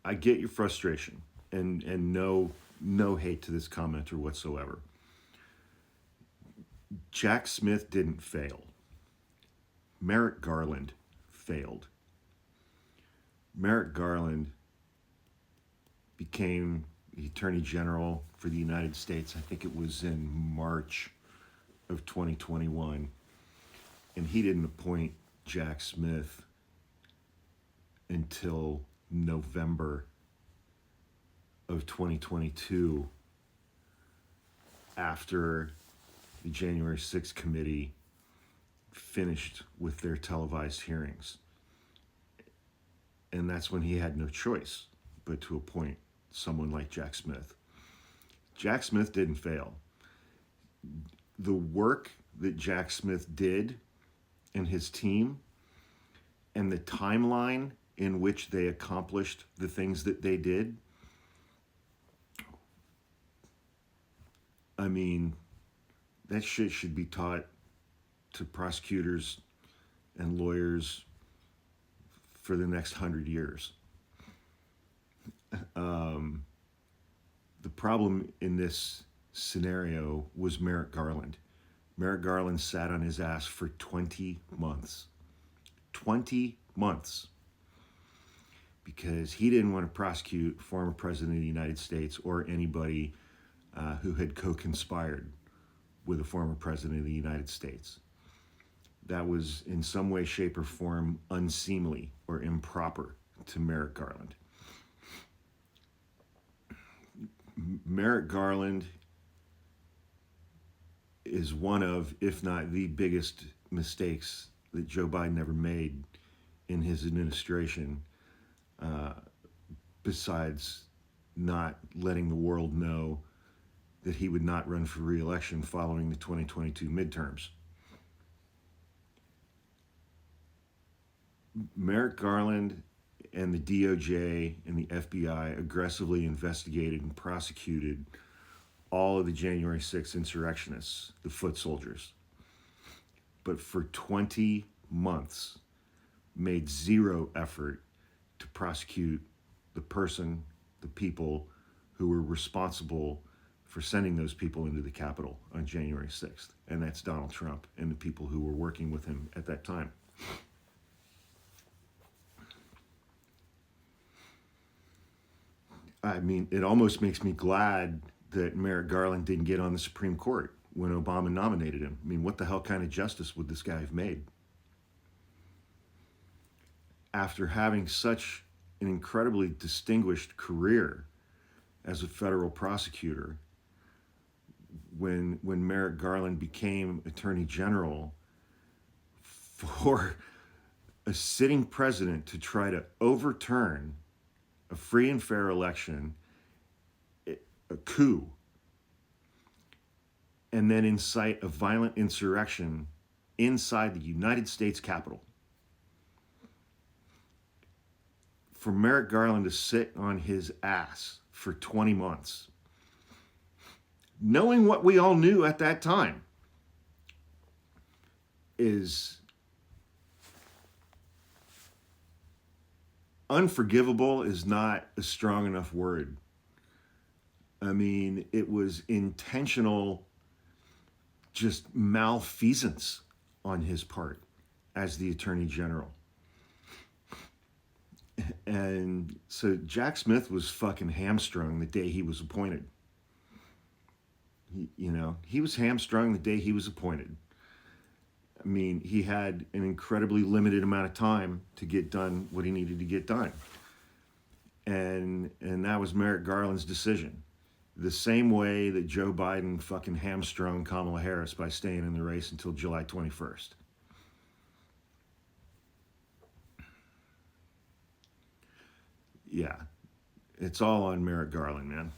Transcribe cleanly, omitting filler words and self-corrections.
I get your frustration, and no hate to this commenter whatsoever. Jack Smith didn't fail. Merrick Garland failed. Merrick Garland became the Attorney General for the United States. I think it was in March of 2021. And he didn't appoint Jack Smith until November of 2022, after the January 6th committee finished with their televised hearings. And that's when he had no choice but to appoint someone like Jack Smith. Jack Smith didn't fail. The work that Jack Smith did and his team, and the timeline in which they accomplished the things that they did, I mean, that shit should be taught to prosecutors and lawyers for the next 100 years. The problem in this scenario was Merrick Garland. Merrick Garland sat on his ass for 20 months. 20 months. Because he didn't want to prosecute former President of the United States or anybody who had co-conspired with a former President of the United States. That was in some way, shape, or form unseemly or improper to Merrick Garland. Merrick Garland is one of, if not the biggest mistakes that Joe Biden ever made in his administration, besides not letting the world know that he would not run for re-election following the 2022 midterms. Merrick Garland and the DOJ and the FBI aggressively investigated and prosecuted all of the January 6th insurrectionists, the foot soldiers. But for 20 months, made zero effort to prosecute the person, the people who were responsible for sending those people into the Capitol on January 6th. And that's Donald Trump and the people who were working with him at that time. I mean, it almost makes me glad that Merrick Garland didn't get on the Supreme Court when Obama nominated him. I mean, what the hell kind of justice would this guy have made? After having such an incredibly distinguished career as a federal prosecutor, when Merrick Garland became Attorney General, for a sitting president to try to overturn a free and fair election, a coup, and then incite a violent insurrection inside the United States Capitol. For Merrick Garland to sit on his ass for 20 months, knowing what we all knew at that time, is unforgivable, is not a strong enough word. I mean, it was intentional, just malfeasance on his part as the Attorney General. And so Jack Smith was fucking hamstrung the day he was appointed. He was hamstrung the day he was appointed. I mean, he had an incredibly limited amount of time to get done what he needed to get done. And that was Merrick Garland's decision. The same way that Joe Biden fucking hamstrung Kamala Harris by staying in the race until July 21st. Yeah, it's all on Merrick Garland, man.